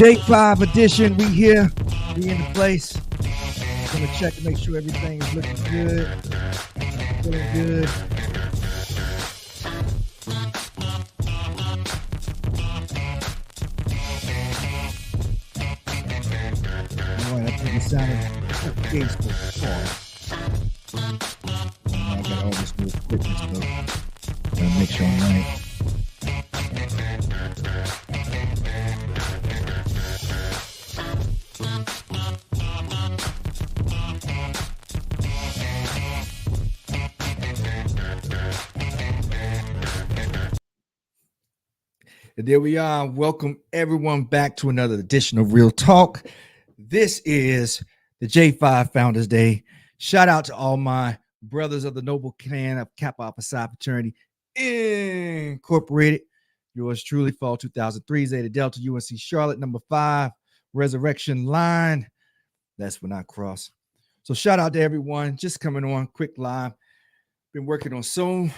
J5 edition. We here. We in the place. Gonna check to make sure everything is looking good. Feeling good. All right, I think it sounded okay so far. I got all this new equipment stuff. Gotta make sure I'm right. And there we are. Welcome everyone back to another edition of Real Talk. This is the J5 Founders Day. Shout out to all my brothers of the noble clan of Kappa Alpha Psi Fraternity Incorporated. Yours truly, Fall 2003, Zeta Delta, UNC Charlotte, number 5, Resurrection Line. That's when I cross. So shout out to everyone just coming on quick live. Been working on so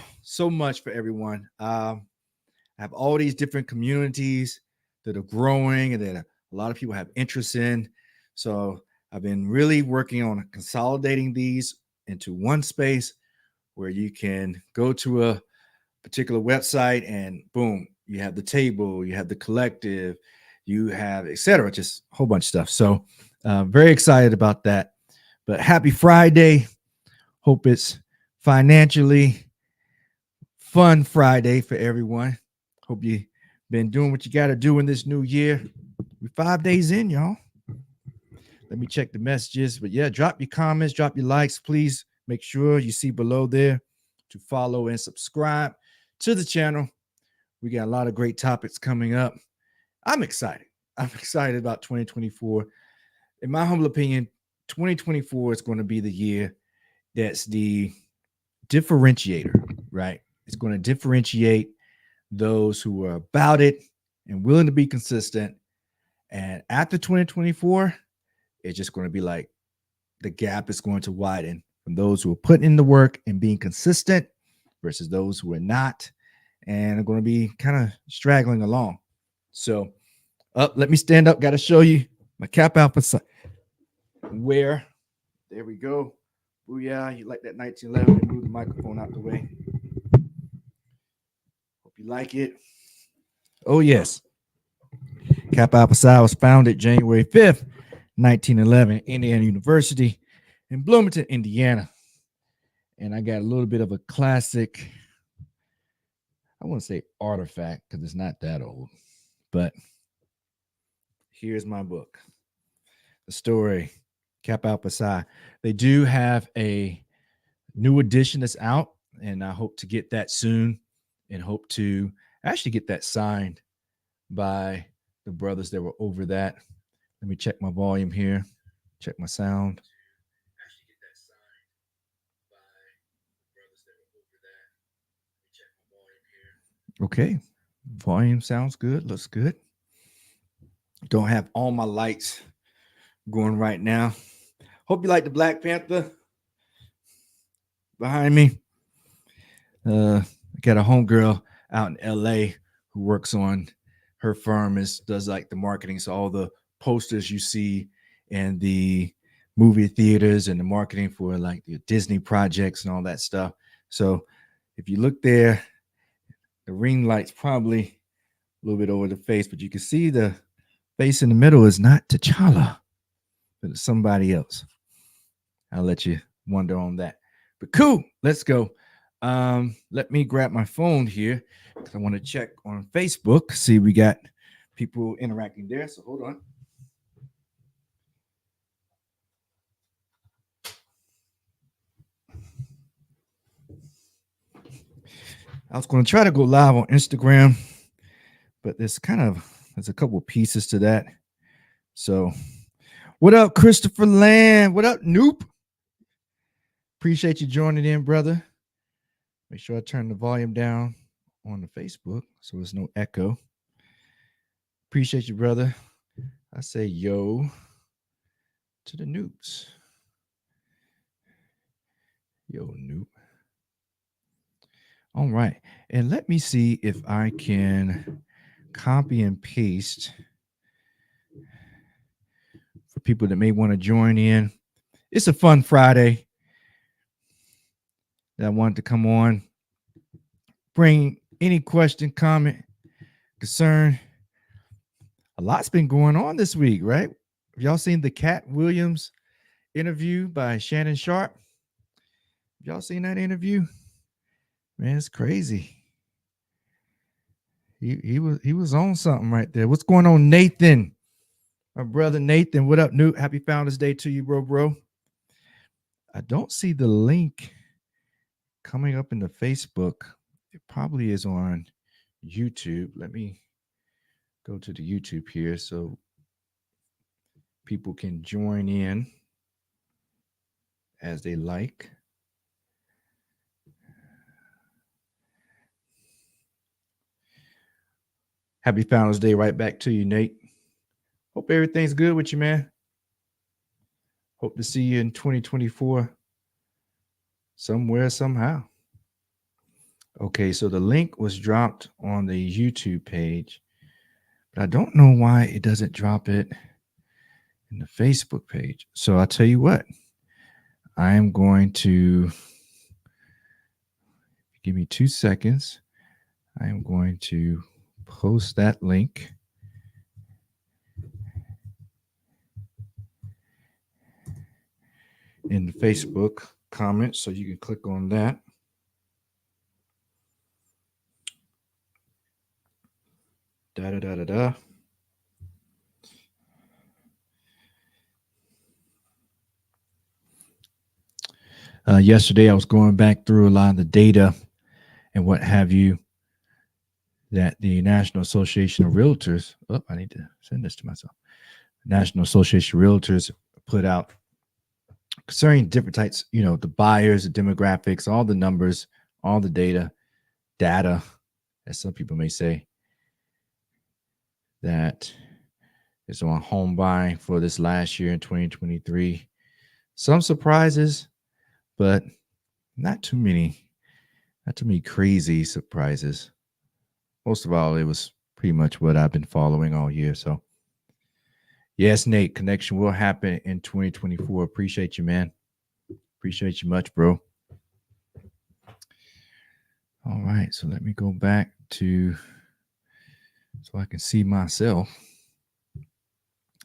much for everyone. I have all these different communities that are growing and that a lot of people have interest in. So I've been really working on consolidating these into one space where you can go to a particular website and boom, you have the table, you have the collective, you have etc. Just a whole bunch of stuff. So very excited about that. But happy Friday. Hope it's financially fun Friday for everyone. Hope you've been doing what you got to do in this new year. We're 5 days in, y'all. Let me check the messages. But yeah, drop your comments, drop your likes. Please make sure you see below there to follow and subscribe to the channel. We got a lot of great topics coming up. I'm excited. I'm excited about 2024. In my humble opinion, 2024 is going to be the year that's the differentiator, right? It's going to differentiate those who are about it and willing to be consistent. And after 2024, it's just going to be like the gap is going to widen from those who are putting in the work and being consistent versus those who are not. and I'm going to be kind of straggling along. So, let me stand up. Got to show you my Kappa Alpha Psi. Where? There we go. Booyah. You like that 1911? Move the microphone out the way. Hope you like it. Oh, yes. Kappa Alpha Psi was founded January 5th, 1911, Indiana University in Bloomington, Indiana. And I got a little bit of a classic, I wouldn't say artifact because it's not that old, but here's my book, the story, Kappa Alpha Psi. They do have a new edition that's out, and I hope to get that soon and hope to actually get that signed by the brothers that were over that. Let me check my volume here, check my sound. Okay, volume sounds good, looks good. Don't have all my lights going right now. Hope you like the Black Panther behind me. I got a homegirl out in LA who works on, her firm does like the marketing. So all the posters you see in the movie theaters and the marketing for like the Disney projects and all that stuff. So if you look there, the ring light's probably a little bit over the face, but you can see the face in the middle is not T'Challa, but it's somebody else. I'll let you wonder on that. But cool, let's go. Let me grab my phone here because I want to check on Facebook, see we got people interacting there. So hold on. I was going to try to go live on Instagram, but there's a couple of pieces to that. So what up, Christopher Land? What up, Noop? Appreciate you joining in, brother. Make sure I turn the volume down on the Facebook so there's no echo. Appreciate you, brother. I say yo to the Noops. Yo, Noop. All right. And let me see if I can copy and paste for people that may want to join in. It's a fun Friday that I wanted to come on. Bring any question, comment, concern. A lot's been going on this week, right? Have y'all seen the Cat Williams interview by Shannon Sharp? Have y'all seen that interview? Man, it's crazy. He was on something right there. What's going on, Nathan? My brother Nathan. What up, Newt? Happy Founders Day to you, bro. I don't see the link coming up in the Facebook. It probably is on YouTube. Let me go to the YouTube here so people can join in as they like. Happy Founders Day right back to you, Nate. Hope everything's good with you, man. Hope to see you in 2024 somewhere, somehow. Okay, so the link was dropped on the YouTube page, but I don't know why it doesn't drop it in the Facebook page. So I'll tell you what, I am going to, give me 2 seconds. I am going to post that link in the Facebook comments so you can click on that. Yesterday, I was going back through a lot of the data and what have you that the National Association of Realtors, I need to send this to myself. National Association of Realtors put out concerning different types, the buyers, the demographics, all the numbers, all the data, as some people may say, that is on home buying for this last year in 2023. Some surprises, but not too many crazy surprises. most of all, it was pretty much what I've been following all year. So, yes, Nate, connection will happen in 2024. Appreciate you, man. Appreciate you much, bro. All right, so let me go back to so I can see myself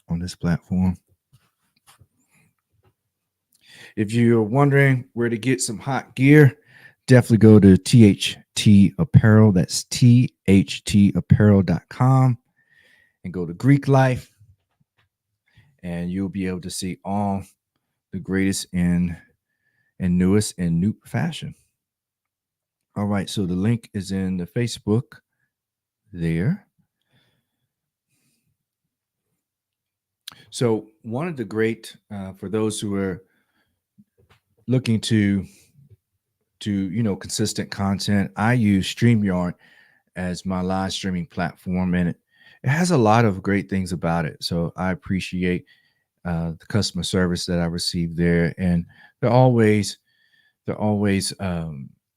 on this platform. If you're wondering where to get some hot gear, definitely go to THT Apparel. That's THTapparel.com and go to Greek Life, and you'll be able to see all the greatest and newest in new fashion. All right, so the link is in the Facebook there. So one of the great for those who are looking to consistent content, I use StreamYard as my live streaming platform, and it has a lot of great things about it. So I appreciate the customer service that I receive there, and they're always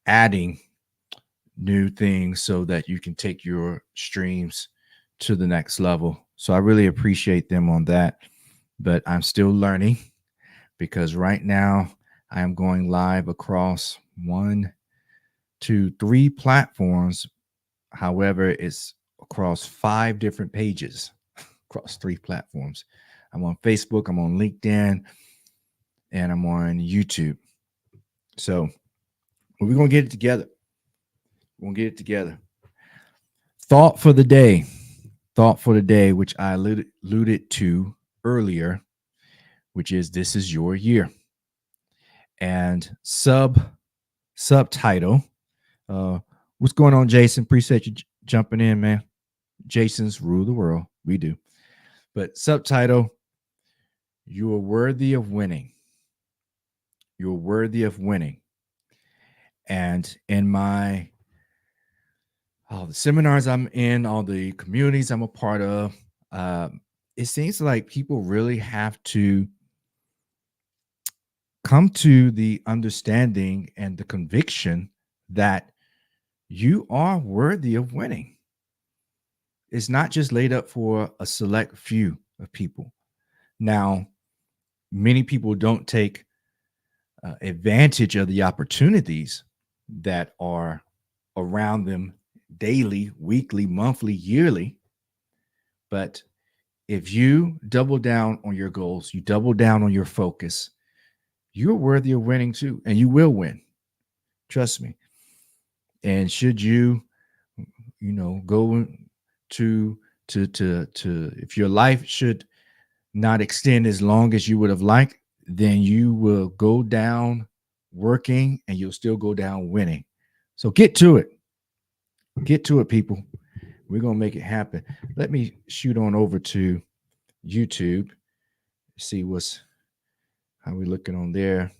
adding new things so that you can take your streams to the next level. So I really appreciate them on that. But I'm still learning because right now I am going live across 1, 2, 3 platforms. However, it's across 5 different pages across 3 platforms. I'm on Facebook, I'm on LinkedIn, and I'm on YouTube. So we're going to get it together. We're going to get it together. Thought for the day, which I alluded to earlier, which is this is your year. And subtitle, what's going on, Jason? Appreciate you jumping in, man. Jason's rule the world. We do. But subtitle, you are worthy of winning. You're worthy of winning. And in all the seminars I'm in, all the communities I'm a part of, it seems like people really have to come to the understanding and the conviction that you are worthy of winning. It's not just laid up for a select few of people. Now, many people don't take advantage of the opportunities that are around them daily, weekly, monthly, yearly. But if you double down on your goals, you double down on your focus, you're worthy of winning too, and you will win. Trust me. And should you, go to if your life should not extend as long as you would have liked, then you will go down working and you'll still go down winning. So get to it. Get to it, people. We're going to make it happen. Let me shoot on over to YouTube. See how we looking on there.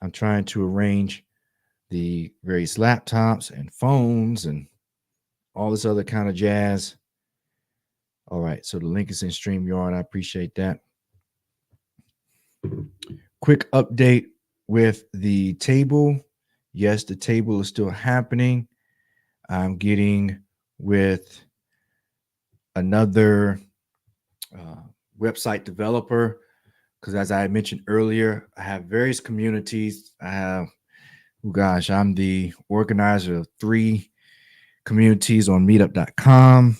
I'm trying to arrange the various laptops and phones and all this other kind of jazz. All right. So the link is in StreamYard. I appreciate that. Quick update with the table. Yes, the table is still happening. I'm getting with another website developer because, as I mentioned earlier, I have various communities. I have, I'm the organizer of 3 communities on meetup.com.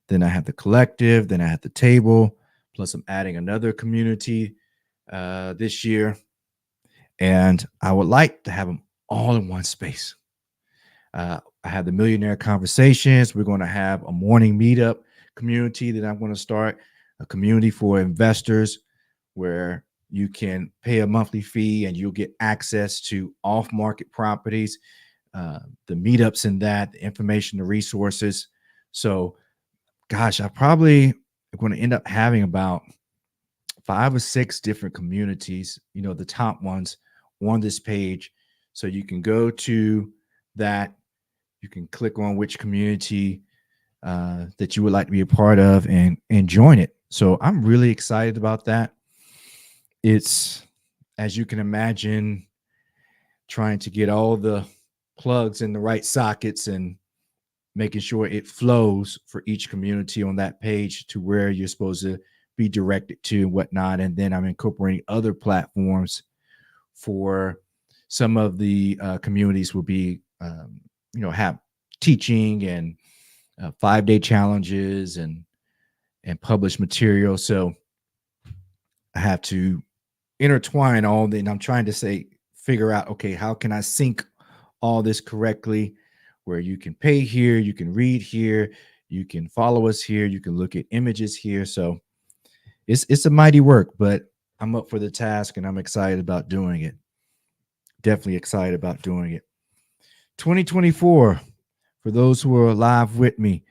Then I have the collective. Then I have the table. Plus, I'm adding another community this year. And I would like to have them all in one space. I have the Millionaire Conversations. We're going to have a morning meetup community that I'm going to start, a community for investors where you can pay a monthly fee and you'll get access to off-market properties, the meetups in that, the information, the resources. So, I probably am going to end up having about 5 or 6 different communities, the top ones on this page. So you can go to that. You can click on which community that you would like to be a part of and join it. So I'm really excited about that. It's, as you can imagine, trying to get all the plugs in the right sockets and making sure it flows for each community on that page to where you're supposed to be directed to and whatnot. And then I'm incorporating other platforms for some of the communities will be, have teaching and 5-day challenges and publish material. So I have to intertwine all the, and I'm trying to figure out, okay, how can I sync all this correctly where you can pay here, you can read here, you can follow us here, you can look at images here. So it's a mighty work, but I'm up for the task and I'm excited about doing it. Definitely excited about doing it. 2024, for those who are live with me,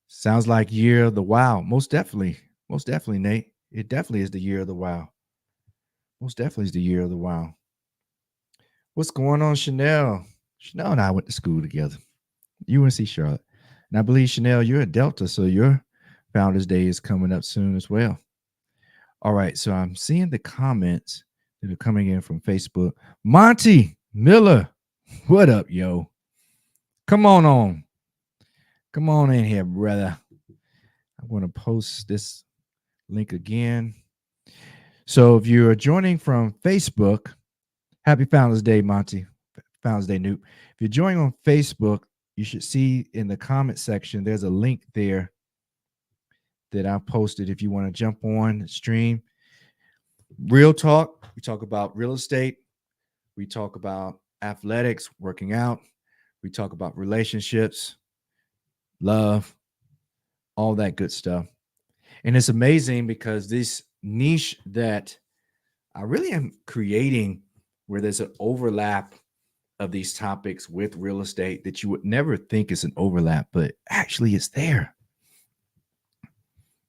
sounds like year of the wow. Most definitely, Nate. It definitely is the year of the wow. Most definitely is the year of the wow. What's going on, Chanel? Chanel and I went to school together, UNC Charlotte. And I believe, Chanel, you're a Delta, so your Founders Day is coming up soon as well. All right, so I'm seeing the comments that are coming in from Facebook. Monty Miller, what up, yo? Come on. Come on in here, brother. I'm going to post this link again. So if you're joining from Facebook, happy Founders Day, Monty. Founders Day, Newt. If you're joining on Facebook, you should see in the comment section, there's a link there that I posted if you want to jump on, stream. Real talk. We talk about real estate. We talk about athletics, working out. We talk about relationships, love, all that good stuff. And it's amazing because this niche that I really am creating, where there's an overlap of these topics with real estate that you would never think is an overlap, but actually it's there.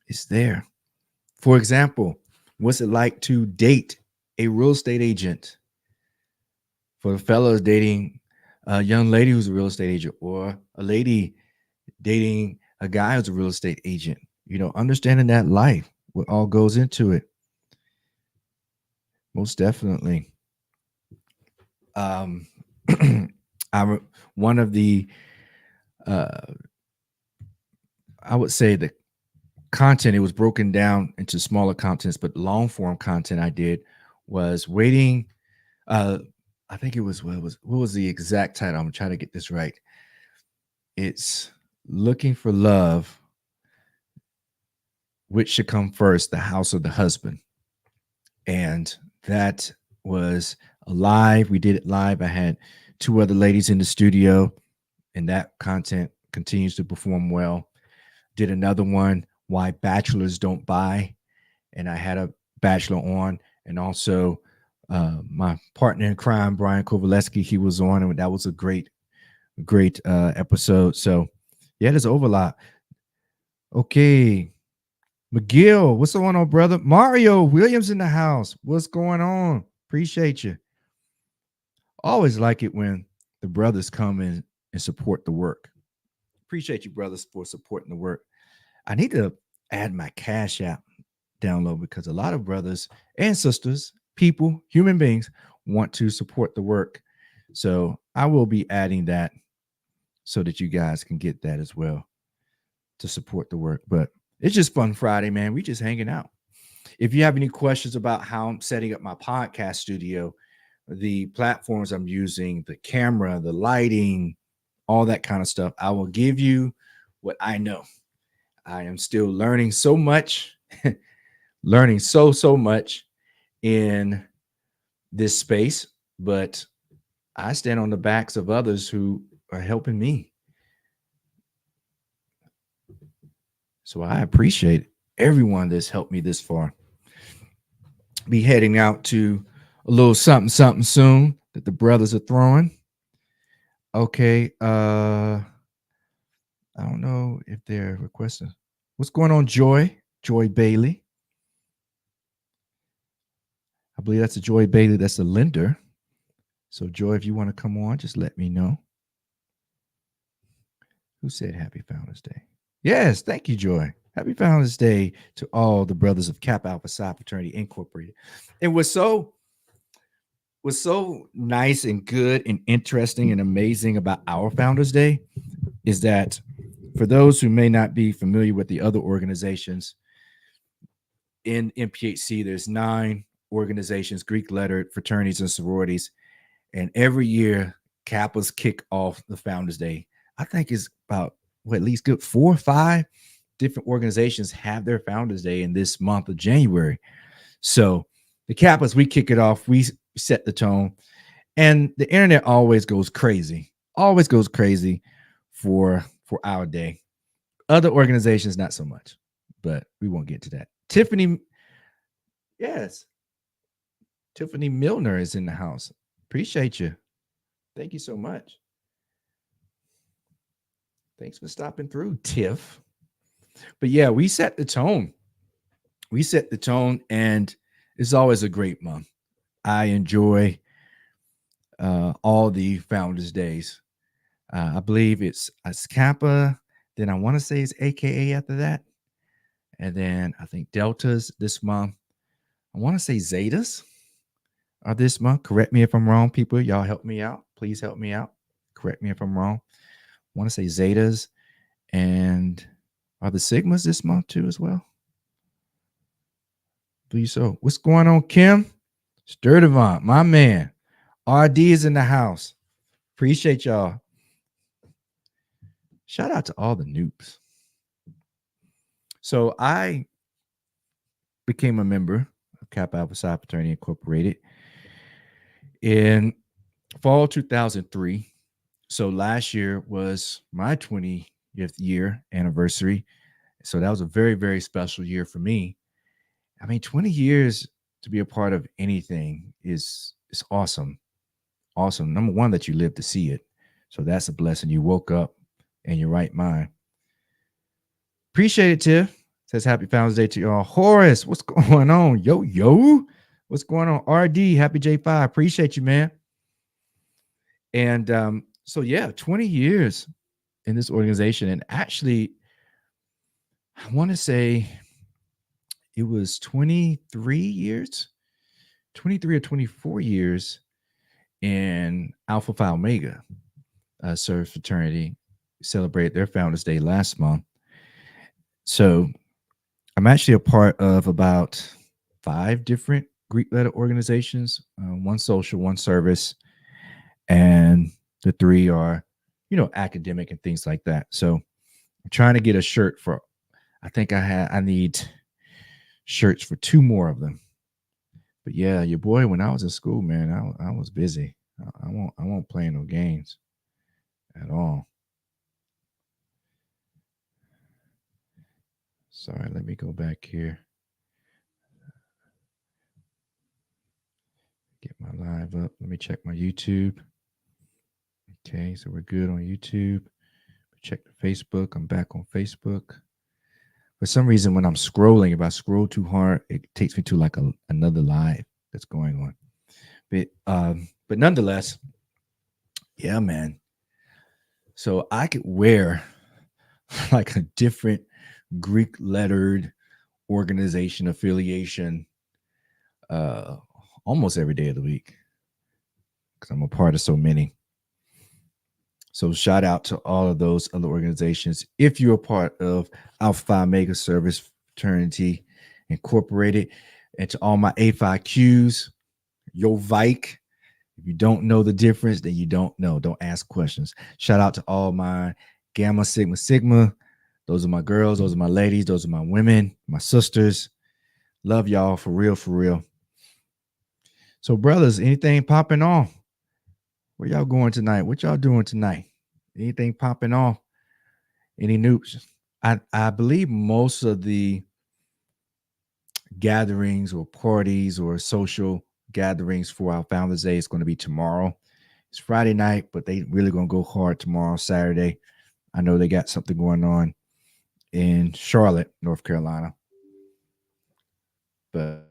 It's there. For example, what's it like to date a real estate agent? For the fellows dating a young lady who's a real estate agent, or a lady dating a guy who's a real estate agent, understanding that life, what all goes into it. Most definitely. I'm one of the, I would say the content, it was broken down into smaller contents, but long form content I did was waiting. I think it was, what was the exact title? I'm trying to get this right. It's Looking for Love. Which should come first, the house or the husband? And that was live. We did it live. I had 2 other ladies in the studio, and that content continues to perform well. Did another one, Why Bachelors Don't Buy, and I had a bachelor on, and also my partner in crime, Brian Kovaleski, he was on, and that was a great episode. So yeah, there's overlap. Okay, McGill, what's going on, brother? Mario Williams in the house. What's going on? Appreciate you. Always like it when the brothers come in and support the work. Appreciate you, brothers, for supporting the work. I need to add my Cash App download because a lot of brothers and sisters, people, human beings want to support the work. So I will be adding that so that you guys can get that as well to support the work. But it's just fun Friday, man. We just hanging out. If you have any questions about how I'm setting up my podcast studio, the platforms I'm using, the camera, the lighting, all that kind of stuff, I will give you what I know. I am still learning so much, learning so much in this space, but I stand on the backs of others who are helping me. So I appreciate everyone that's helped me this far. Be heading out to a little something soon that the brothers are throwing. Okay. I don't know if they're requesting. What's going on, Joy? Joy Bailey. I believe that's a Joy Bailey. That's a lender. So Joy, if you want to come on, just let me know. Who said Happy Founders Day? Yes, thank you, Joy. Happy Founders Day to all the brothers of Kappa Alpha Psi Fraternity Incorporated. And what's so what's so nice and good and interesting and amazing about our Founders Day is that for those who may not be familiar with the other organizations in MPHC, there's 9 organizations, Greek lettered fraternities and sororities, and every year Kappas kick off the Founders Day. I think it's about at least good 4 or 5 different organizations have their Founders Day in this month of January. So the Kappas, we kick it off, we set the tone, and the internet always goes crazy for our day. Other organizations, not so much, but we won't get to that. Tiffany, yes, Tiffany Milner is in the house. Appreciate you. Thank you so much. Thanks for stopping through, Tiff. But yeah, we set the tone. We set the tone, and it's always a great month. I enjoy all the Founders Days. I believe it's Kappa. Then I want to say it's AKA after that, and then I think Deltas this month. I want to say Zetas are this month. Correct me if I'm wrong, people. Y'all help me out. Please help me out. Correct me if I'm wrong. I want to say Zetas, and are the Sigmas this month too as well? Believe so. What's going on, Kim? Sturdivant, my man. RD is in the house. Appreciate y'all. Shout out to all the noobs. So I became a member of Kappa Alpha Psi Fraternity Incorporated in fall 2003. So last year was my 20th year anniversary. So that was a very, very special year for me. I mean, 20 years to be a part of anything is awesome. Awesome. Number one, that you live to see it. So that's a blessing. You woke up in your right mind. Appreciate it, Tiff. Says happy Founders Day to y'all. Horace, what's going on? Yo. What's going on? RD, happy J5. Appreciate you, man. And so yeah, 20 years in this organization. And actually, I want to say it was 23 years, 23 or 24 years in Alpha Phi Omega Service Fraternity. Celebrated their Founders Day last month. So I'm actually a part of about 5 different Greek letter organizations, one social, one service, and the 3 are, academic and things like that. So I'm trying to get a shirt for, I need shirts for 2 more of them. But yeah, your boy, when I was in school, man, I was busy. I won't play no games at all. Sorry, let me go back here. Get my live up. Let me check my YouTube. Okay, so we're good on YouTube. Check the Facebook. I'm back on Facebook. For some reason, when I'm scrolling, if I scroll too hard, it takes me to like another live that's going on. But nonetheless, yeah, man. So I could wear like a different Greek lettered organization affiliation almost every day of the week because I'm a part of so many. So shout out to all of those other organizations. If you're a part of Alpha Phi Omega Service Fraternity Incorporated, and to all my A5Qs, yo Vike. If you don't know the difference, then you don't know. Don't ask questions. Shout out to all my Gamma Sigma Sigma. Those are my girls. Those are my ladies. Those are my women, my sisters. Love y'all for real, for real. So, brothers, anything popping off? Where y'all going tonight? What y'all doing tonight? Anything popping off? Any news? I believe most of the gatherings or parties or social gatherings for our Founders Day is going to be tomorrow. It's Friday night, but they really going to go hard tomorrow, Saturday. I know they got something going on in Charlotte, North Carolina. But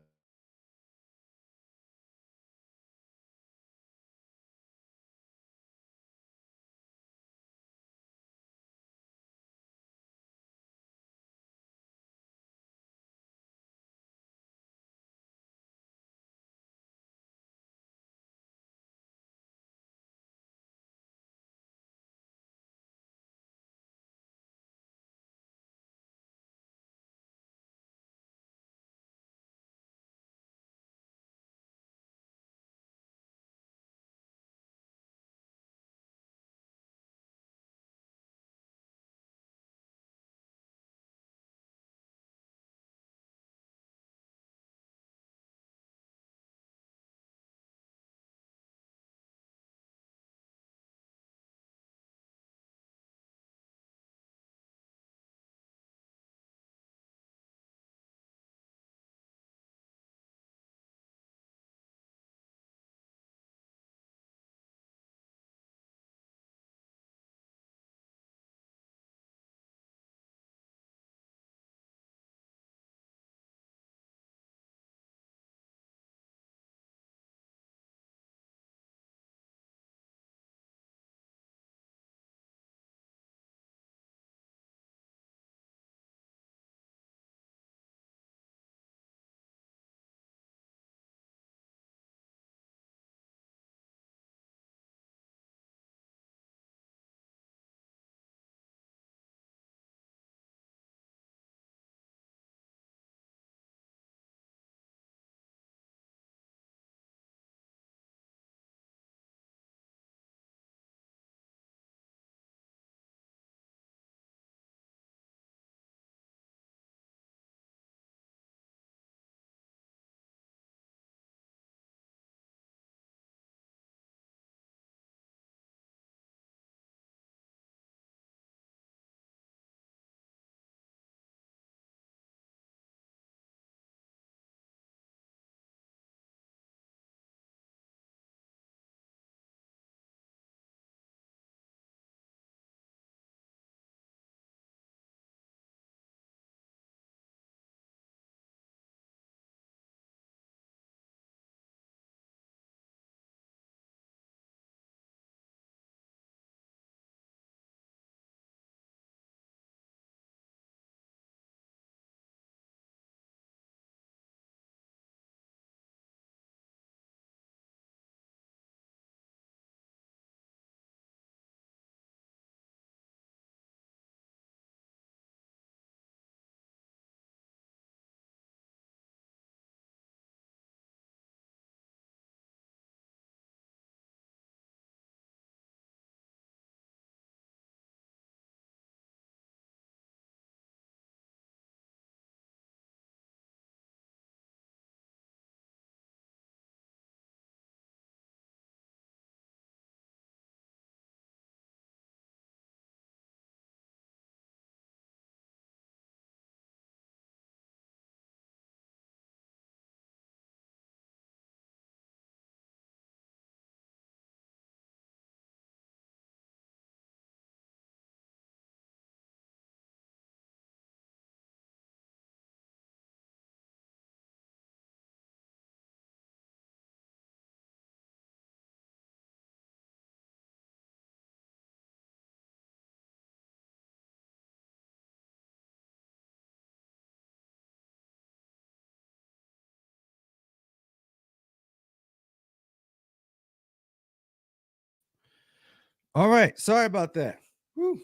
All right. Sorry about that. Whew.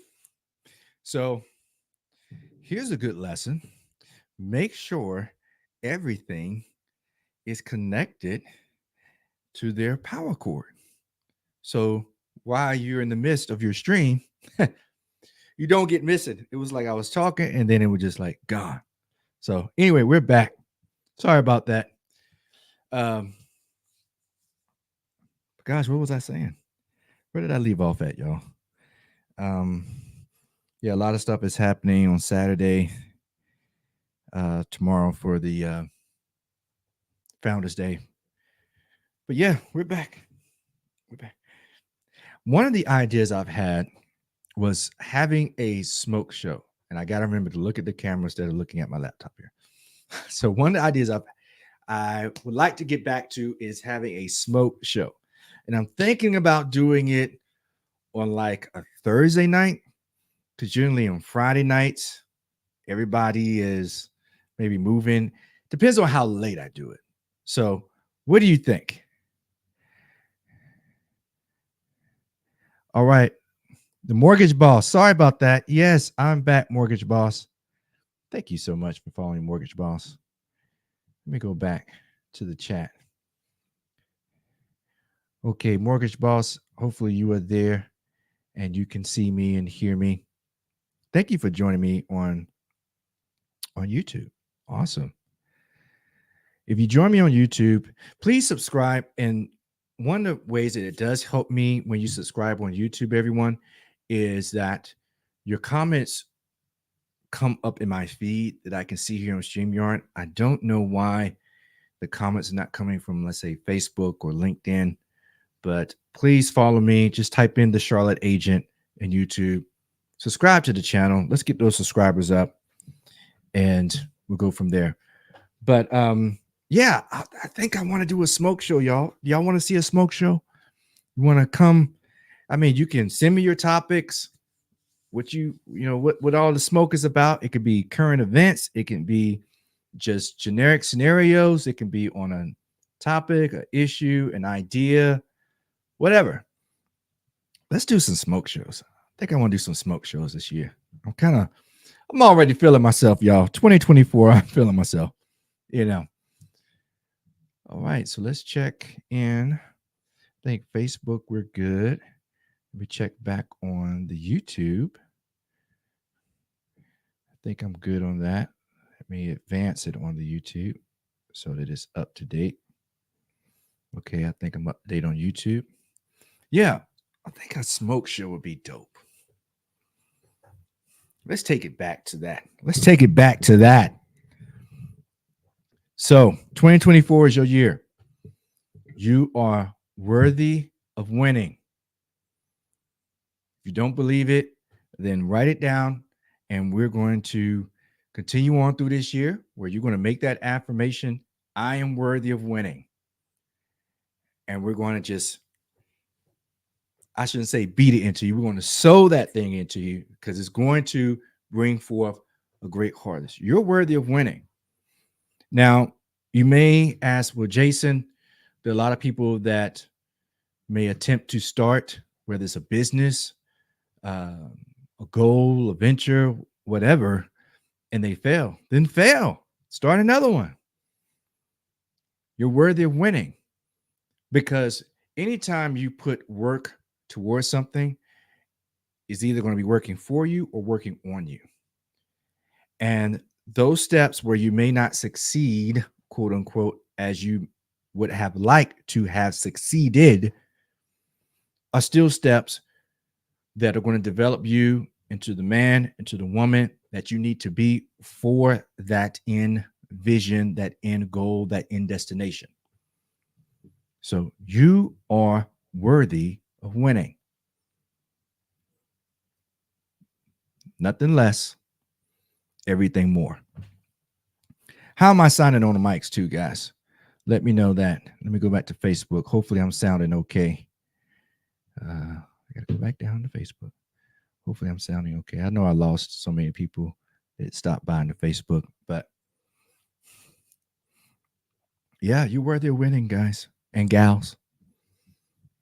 So here's a good lesson. Make sure everything is connected to their power cord. So while you're in the midst of your stream, you don't get missing. It was like I was talking and then it was just like gone. So anyway, we're back. Sorry about that. Um, gosh, what was I saying? Where did I leave off at, y'all? Um, yeah, a lot of stuff is happening on Saturday, tomorrow for the Founders Day. But yeah, we're back. We're back. One of the ideas I've had was having a smoke show, and I got to remember to look at the camera instead of looking at my laptop here. So one of the ideas I would like to get back to is having a smoke show, and I'm thinking about doing it on like a Thursday night, because generally on Friday nights everybody is maybe moving. Depends on how late I do it. So, what do you think? All right, the mortgage boss. Sorry about that. Yes, I'm back, mortgage boss. Thank you so much for following mortgage boss. Let me go back to the chat. Okay, mortgage boss. Hopefully you are there and you can see me and hear me. Thank you for joining me on YouTube. Awesome. If you join me on YouTube, please subscribe. And one of the ways that it does help me when you subscribe on YouTube, everyone, is that your comments come up in my feed that I can see here on StreamYard. I don't know why the comments are not coming from, let's say, Facebook or LinkedIn, but please follow me. Just type in the Charlotte Agent in YouTube. Subscribe to the channel. Let's get those subscribers up and we'll go from there. But yeah, I think I want to do a smoke show, y'all. Y'all want to see a smoke show? You want to come? I mean, you can send me your topics, what all the smoke is about. It could be current events. It can be just generic scenarios. It can be on a topic, an issue, an idea, whatever. Let's do some smoke shows. I think I want to do some smoke shows this year. I'm already feeling myself, y'all. 2024, I'm feeling myself, you know. All right, so let's check in. I think Facebook, we're good. Let me check back on the YouTube. I think I'm good on that. Let me advance it on the YouTube so that it's up to date. Okay, I think I'm up to date on YouTube. Yeah, I think a smoke show would be dope. Let's take it back to that. Let's take it back to that. So 2024 is your year. You are worthy of winning. If you don't believe it, then write it down. And we're going to continue on through this year where you're going to make that affirmation. I am worthy of winning. And we're going to just, I shouldn't say beat it into you. We're going to sow that thing into you because it's going to bring forth a great harvest. You're worthy of winning. Now, you may ask, well, Jason, there are a lot of people that may attempt to start, whether it's a business, a goal, a venture, whatever, and they fail. Then fail. Start another one. You're worthy of winning because anytime you put work towards something, it's either going to be working for you or working on you. And those steps where you may not succeed, quote unquote, as you would have liked to have succeeded, are still steps that are going to develop you into the man, into the woman that you need to be for that end vision, that end goal, that end destination. So you are worthy of winning. Nothing less, everything more. How am I sounding on the mics too, guys? Let me know that. Let me go back to Facebook. Hopefully I'm sounding okay. I got to go back down to Facebook. Hopefully I'm sounding okay. I know I lost so many people that stopped by the Facebook, but yeah, you're worthy of winning, guys and gals.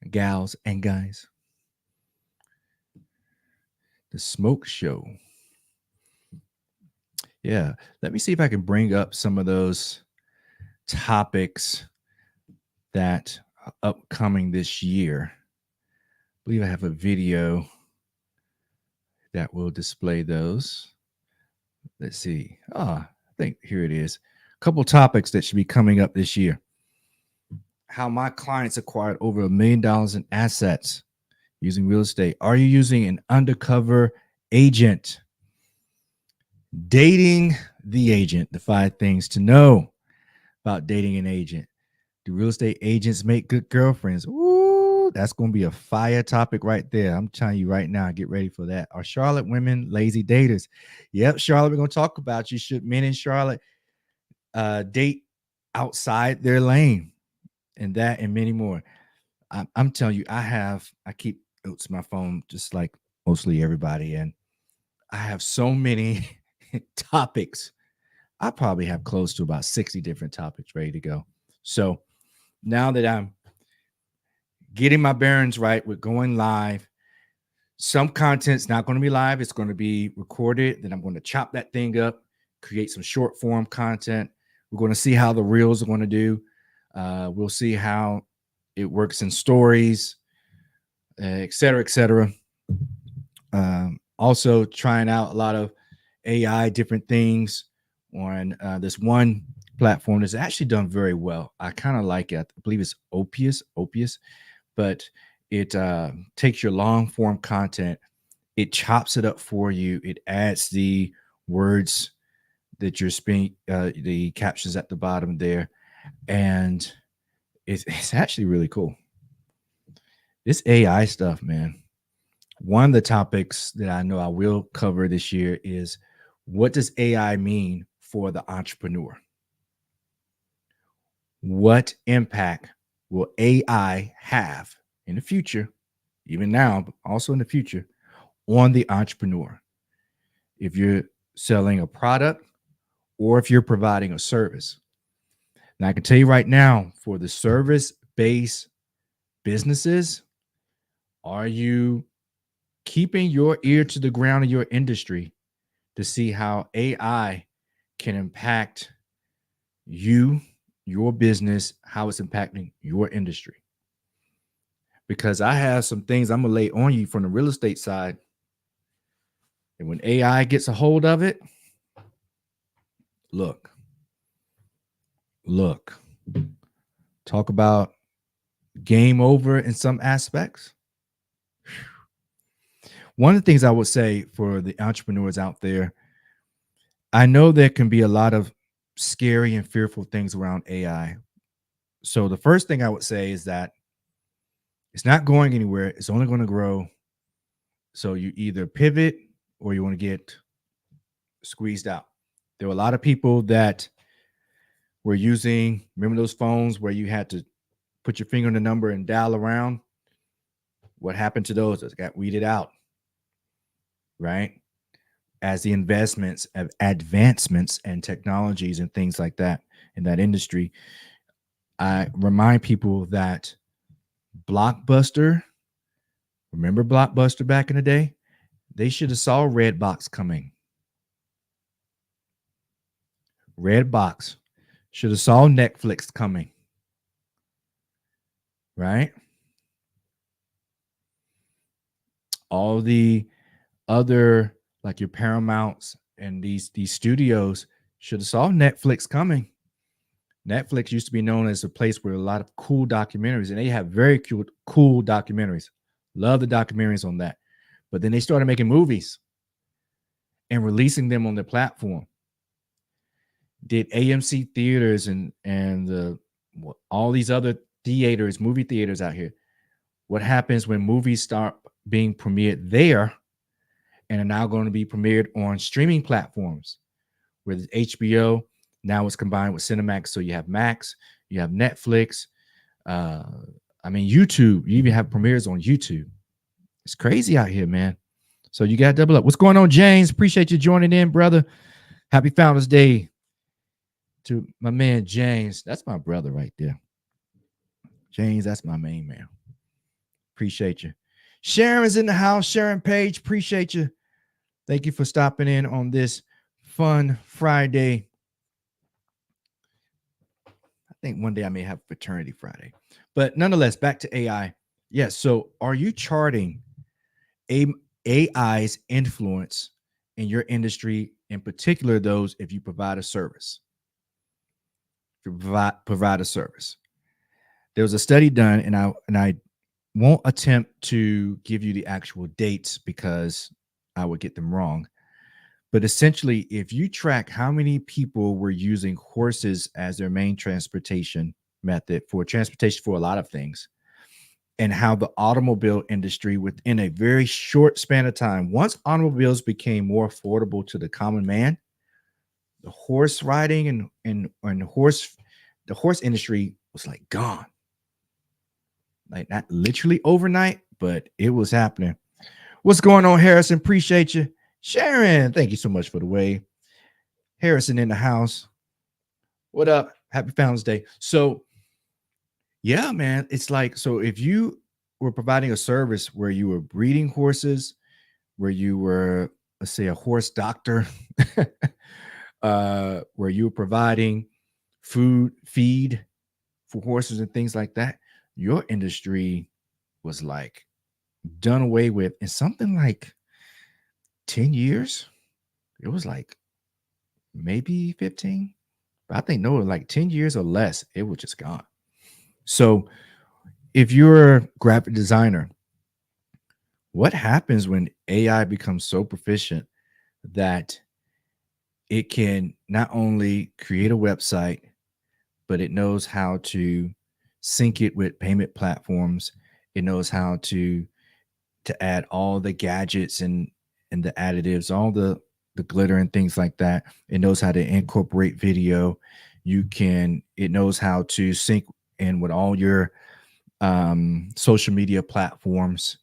Gals and guys. The smoke show. Yeah. Let me see if I can bring up some of those topics that are upcoming this year. I believe I have a video that will display those. Let's see. I think here it is. A couple topics that should be coming up this year. How my clients acquired over $1 million in assets using real estate. Are you using an undercover agent? Dating the agent. The 5 things to know about dating an agent. Do real estate agents make good girlfriends? Ooh, that's going to be a fire topic right there. I'm telling you right now, get ready for that. Are Charlotte women lazy daters? Yep, Charlotte, we're going to talk about you. Should men in Charlotte date outside their lane? And that and many more. I'm telling you, I keep notes in my phone just like mostly everybody. And I have so many topics. I probably have close to about 60 different topics ready to go. So now that I'm getting my bearings right with going live, some content's not going to be live. It's going to be recorded. Then I'm going to chop that thing up, create some short form content. We're going to see how the reels are going to do. We'll see how it works in stories, et cetera, et cetera. Also trying out a lot of AI, different things on this one platform that's actually done very well. I kind of like it. I believe it's Opus, but it takes your long form content, it chops it up for you. It adds the words that you're speaking, the captions at the bottom there, and it's actually really cool. This AI stuff, man. One of the topics that I know I will cover this year is, what does AI mean for the entrepreneur? What impact will AI have in the future, even now, but also in the future, on the entrepreneur? If you're selling a product or if you're providing a service. Now, I can tell you right now, for the service-based businesses, are you keeping your ear to the ground in your industry to see how AI can impact you, your business, how it's impacting your industry? Because I have some things I'm going to lay on you from the real estate side. And when AI gets a hold of it, look, talk about game over in some aspects. One of the things I would say for the entrepreneurs out there, I know there can be a lot of scary and fearful things around AI. So the first thing I would say is that it's not going anywhere. It's only going to grow. So you either pivot or you want to get squeezed out. There were a lot of people that were using, remember those phones where you had to put your finger on the number and dial around? What happened to those? Those got weeded out, right? As the investments of advancements and technologies and things like that in that industry, I remind people that Blockbuster, remember Blockbuster back in the day? They should have saw Redbox coming. Redbox should have saw Netflix coming, right? All the other, like your Paramounts and these studios should have saw Netflix coming. Netflix used to be known as a place where a lot of cool documentaries, and they have very cool documentaries. Love the documentaries on that. But then they started making movies and releasing them on their platform. Did AMC theaters and all these other theaters, movie theaters out here. What happens when movies start being premiered there and are now going to be premiered on streaming platforms, where HBO now is combined with Cinemax. So you have Max, you have Netflix. YouTube. You even have premieres on YouTube. It's crazy out here, man. So you got to double up. What's going on, James? Appreciate you joining in, brother. Happy Founders Day to my man, James. That's my brother right there. James, that's my main man. Appreciate you. Sharon's in the house. Sharon Page, appreciate you. Thank you for stopping in on this fun Friday. I think one day I may have Fraternity Friday. But nonetheless, back to AI. Yes. So are you charting AI's influence in your industry, in particular, those if you provide a service? If you provide a service. There was a study done, and I won't attempt to give you the actual dates because I would get them wrong. But essentially, if you track how many people were using horses as their main transportation method for transportation for a lot of things, and how the automobile industry within a very short span of time, once automobiles became more affordable to the common man, the horse riding and the horse industry was like gone. Like not literally overnight, but it was happening. What's going on, Harrison? Appreciate you. Sharon, thank you so much for the way. Harrison in the house. What up? Happy Founders Day. So, yeah, man, it's like, so if you were providing a service where you were breeding horses, where you were, let's say, a horse doctor, where you were providing feed for horses and things like that, your industry was like done away with in something like 10 years. It was like maybe 15. But I think no, like 10 years or less, it was just gone. So if you're a graphic designer, what happens when AI becomes so proficient that it can not only create a website, but it knows how to sync it with payment platforms. It knows how to add all the gadgets and the additives, all the glitter and things like that. It knows how to incorporate video. It knows how to sync in with all your social media platforms.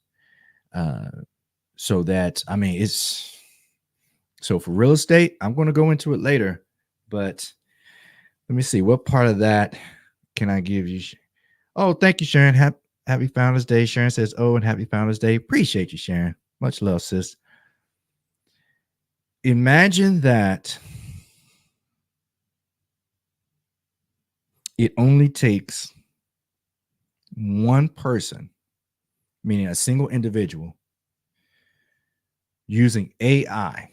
Uh, so that, I mean, it's so for real estate, I'm going to go into it later, but let me see what part of that can I give you. Oh, thank you, Sharon. Happy Founders Day. Sharon says, oh, and happy Founders Day. Appreciate you, Sharon. Much love, sis. Imagine that it only takes one person, meaning a single individual, using AI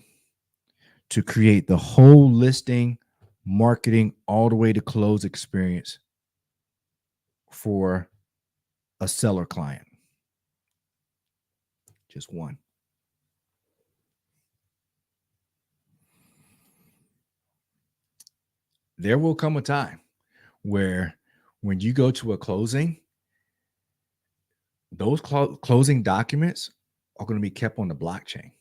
to create the whole listing, marketing, all the way to close experience for a seller client. Just one. There will come a time where when you go to a closing, those closing documents are going to be kept on the blockchain.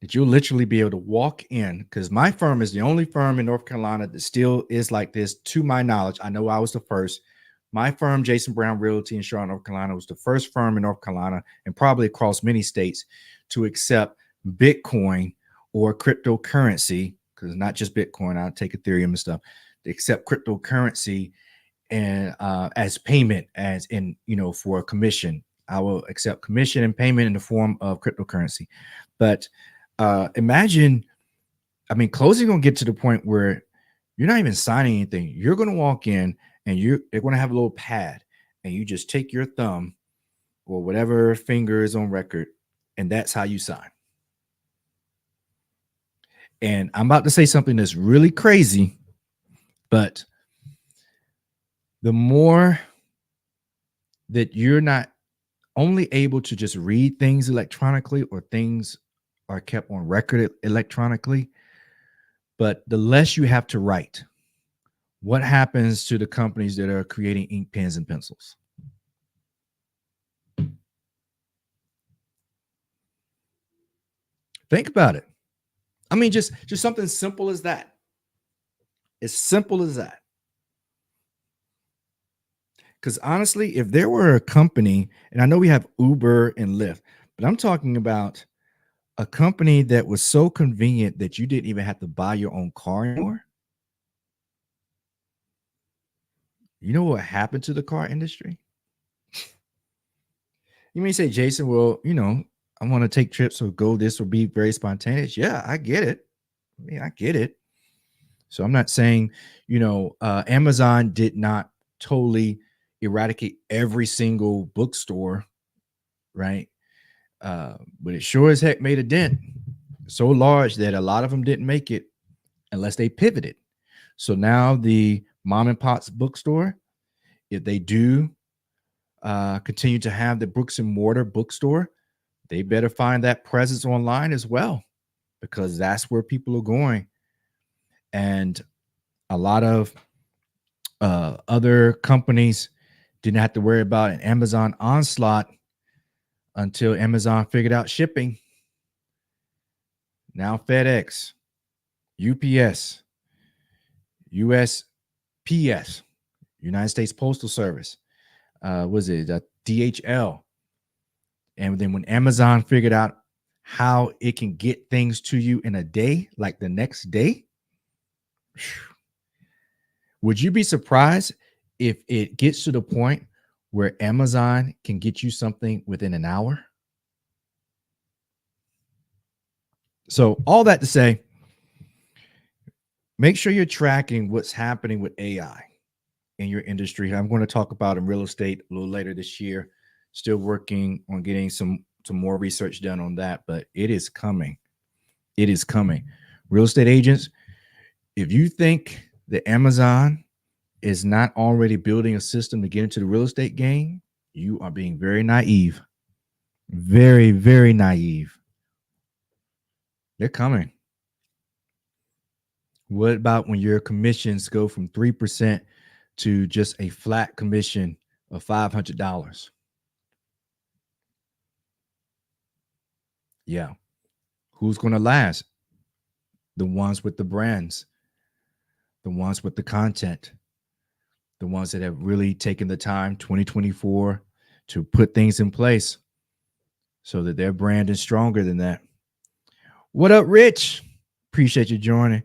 That you'll literally be able to walk in, because my firm is the only firm in North Carolina that still is like this, to my knowledge. I know I was the first. My firm, Jason Brown Realty in Charlotte, North Carolina, was the first firm in North Carolina and probably across many states to accept Bitcoin or cryptocurrency, because not just Bitcoin, I'll take Ethereum and stuff, to accept cryptocurrency and as payment, as in, for a commission. I will accept commission and payment in the form of cryptocurrency. But imagine, I mean, closing gonna get to the point where you're not even signing anything. You're gonna walk in and they're gonna have a little pad, and you just take your thumb or whatever finger is on record, and that's how you sign. And I'm about to say something that's really crazy, but the more that you're not only able to just read things electronically, or things are kept on record electronically, but the less you have to write. What happens to the companies that are creating ink pens and pencils? Think about it. I mean, just something simple as that. As simple as that. Because honestly, if there were a company, and I know we have Uber and Lyft, but I'm talking about a company that was so convenient that you didn't even have to buy your own car anymore. You know what happened to the car industry? You may say, Jason, well, I want to take trips or go this or be very spontaneous. Yeah, I get it. I mean, I get it. So I'm not saying, Amazon did not totally eradicate every single bookstore, right? But it sure as heck made a dent so large that a lot of them didn't make it unless they pivoted. So now the mom and pop's bookstore, if they do continue to have the bricks and mortar bookstore, they better find that presence online as well, because that's where people are going. And a lot of other companies didn't have to worry about an Amazon onslaught until Amazon figured out shipping. Now FedEx, UPS, USPS, United States Postal Service, was it DHL? And then when Amazon figured out how it can get things to you in a day, like the next day, would you be surprised if it gets to the point where Amazon can get you something within an hour? So all that to say, make sure you're tracking what's happening with AI in your industry. I'm going to talk about in real estate a little later this year. Still working on getting some more research done on that, but it is coming. It is coming. Real estate agents, if you think that Amazon is not already building a system to get into the real estate game, you are being very naive. Very, very naive. They're coming. What about when your commissions go from 3% to just a flat commission of $500? Yeah. Who's going to last? The ones with the brands, the ones with the content, the ones that have really taken the time 2024 to put things in place so that their brand is stronger than that. What up, Rich? Appreciate you joining.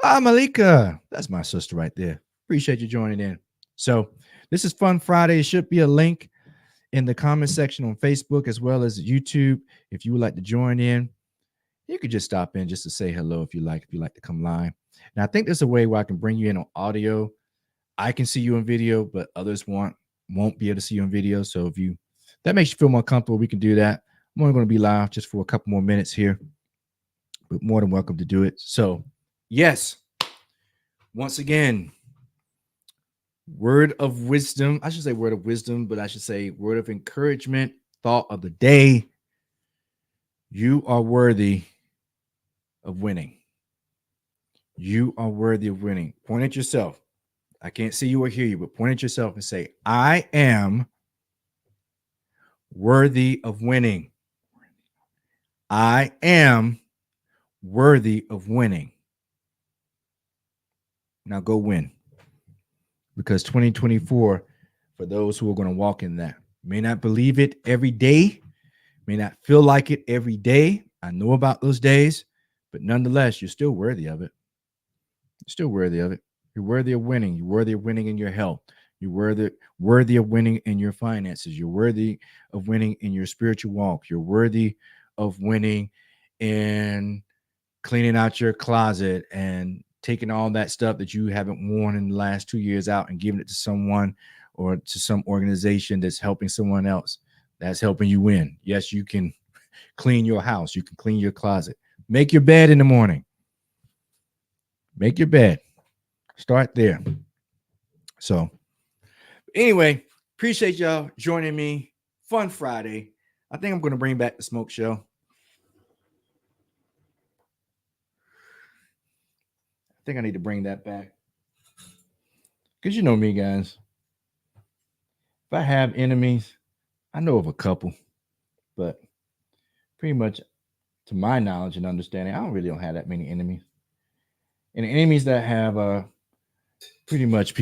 Malika, that's my sister right there. Appreciate you joining in. So this is Fun Friday. It should be a link in the comment section on Facebook as well as YouTube. If you would like to join in, you could just stop in just to say hello if you like to come live. Now, I think there's a way where I can bring you in on audio. I can see you in video, but others won't be able to see you in video. So if that makes you feel more comfortable, we can do that. I'm only going to be live just for a couple more minutes here, but more than welcome to do it. So yes, once again, word of wisdom. I should say word of wisdom, but I should say word of encouragement, thought of the day. You are worthy of winning. You are worthy of winning. Point at yourself. I can't see you or hear you, but point at yourself and say, I am worthy of winning. I am worthy of winning. Now go win. Because 2024, for those who are going to walk in that, may not believe it every day, may not feel like it every day. I know about those days, but nonetheless, you're still worthy of it. You're still worthy of it. You're worthy of winning. You're worthy of winning in your health. You're worthy of winning in your finances. You're worthy of winning in your spiritual walk. You're worthy of winning in cleaning out your closet and taking all that stuff that you haven't worn in the last 2 years out and giving it to someone or to some organization that's helping someone else. That's helping you win. Yes, you can clean your house. You can clean your closet. Make your bed in the morning. Make your bed. Start there. So anyway, appreciate y'all joining me. Fun Friday. I think I'm going to bring back the smoke show. I think I need to bring that back. Because you know me, guys. If I have enemies, I know of a couple. But pretty much, to my knowledge and understanding, I don't have that many enemies. And enemies that have pretty much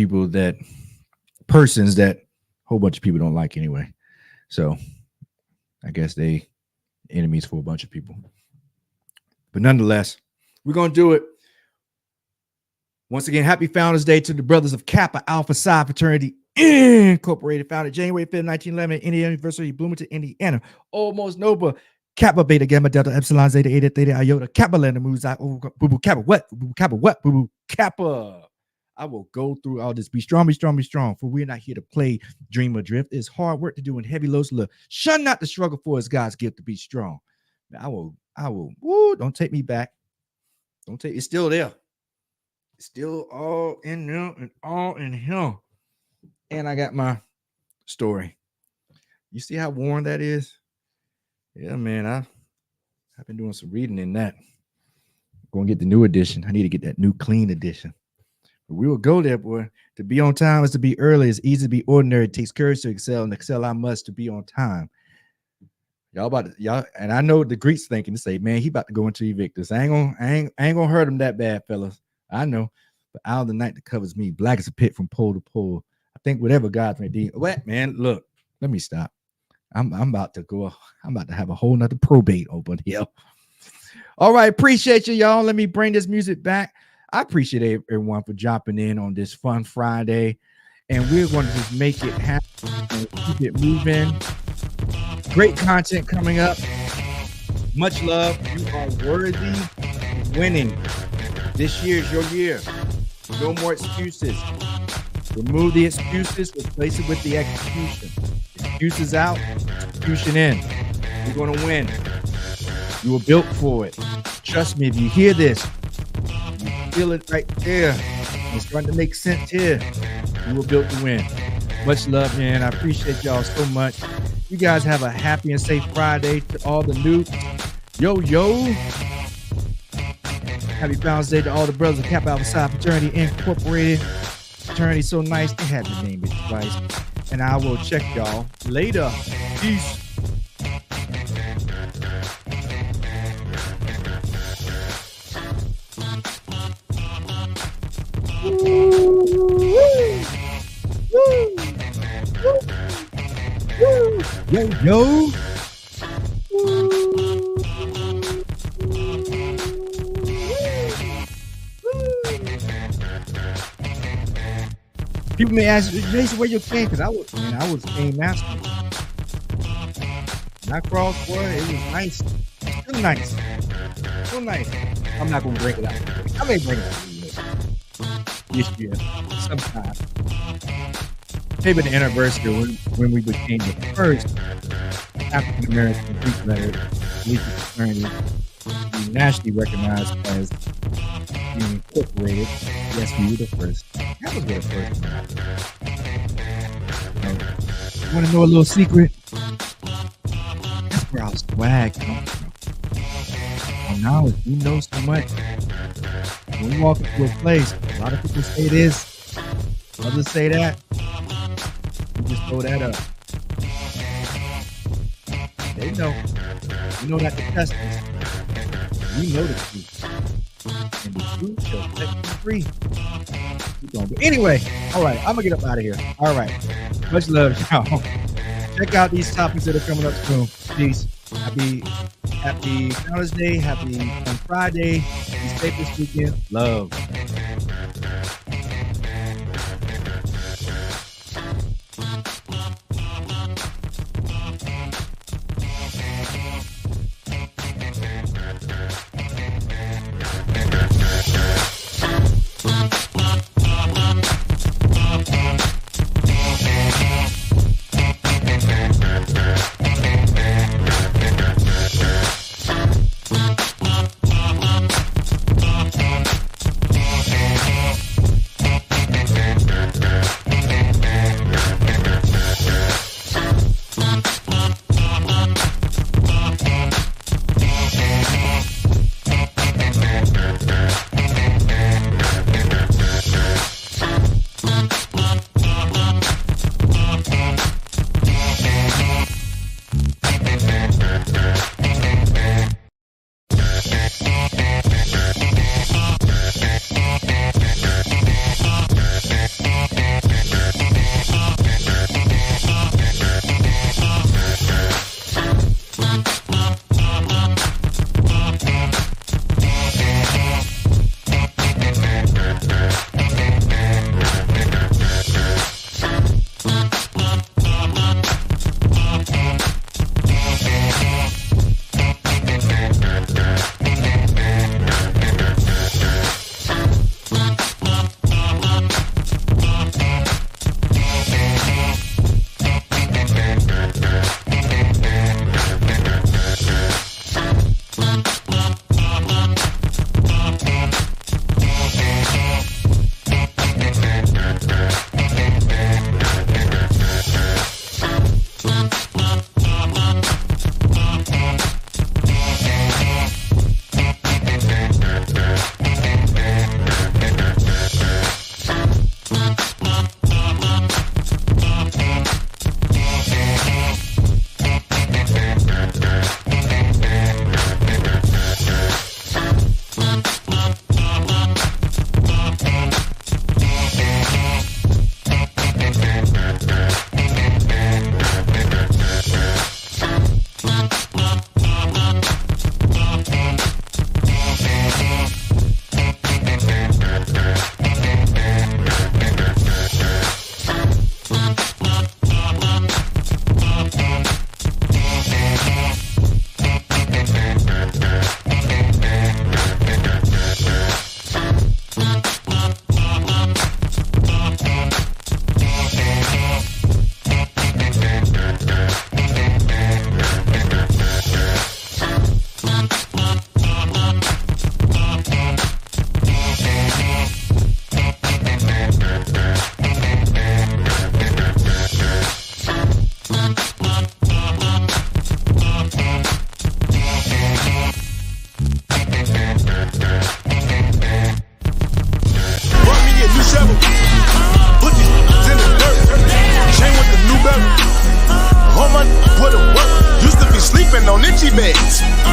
persons that a whole bunch of people don't like anyway. So I guess they enemies for a bunch of people. But nonetheless, we're going to do it. Once again, happy Founders Day to the brothers of Kappa Alpha Psi Fraternity Incorporated, founded January 5th, 1911, Indiana University, Bloomington, Indiana. Almost Nova Kappa, Beta, Gamma, Delta, Epsilon, Zeta, Eta, Theta, Iota, Kappa, Lambda, Mu, Xi, Boo, Boo, Kappa, what? Boo, Boo, Kappa, what? Boo, Boo, Kappa. I will go through all this. Be strong, be strong, be strong. For we're not here to play, dream, or drift. It's hard work to do and heavy loads to live. Shun not the struggle for it's God's gift to be strong. I will. Woo, don't take me back. It's still there. It's still all in there and all in him. And I got my story. You see how worn that is? Yeah, man. I've been doing some reading in that. Going to get the new edition. I need to get that new clean edition. But we will go there, boy. To be on time is to be early. It's easy to be ordinary. It takes courage to excel, and excel I must to be on time. Y'all, and I know the Greeks thinking to say, man, he about to go into Evictus. I ain't gonna hurt him that bad, fellas. I know. But out of the night that covers me, black as a pit from pole to pole. I think whatever God may do. What, man? Look, let me stop. I'm about to go. I'm about to have a whole nother probate open here. All right, appreciate you, y'all. Let me bring this music back. I appreciate everyone for jumping in on this fun Friday, and we're going to just make it happen and keep it moving. Great content coming up. Much love. You are worthy of winning. This year is your year. No more excuses. Remove the excuses, replace it with the execution. Excuses out, execution in. You're going to win. You were built for it. Trust me, if you hear this, you feel it right there. It's starting to make sense here. You were built to win. Much love, man. I appreciate y'all so much. You guys have a happy and safe Friday to all the new. Yo. Happy Founders Day to all the brothers of Kappa Alpha Psi Fraternity Incorporated. Fraternity so nice, they had to name it twice. And I will check y'all later. Peace. Yo. People may ask, Jason, where you came? Because I was game master. When I crossed, boy, it was nice. Still nice. I'm not going to break it out. I may break it out this year, sometime. Maybe the anniversary when we became the first African American Greek letter fraternity we nationally recognized as being incorporated. Yes, we were the first. That was the first one. You want to know a little secret? That's where our swag comes from. And now we know so much. When we walk into a place, a lot of people say this, others say that. We just throw that up. They know. We know that the test is. We know the truth. And the truth shall set you free. But anyway, all right, I'm going to get up out of here. All right. Much love, y'all. Check out these topics that are coming up soon. Peace. Happy Founders Day. Happy on Friday. Be safe this weekend. Love. remix.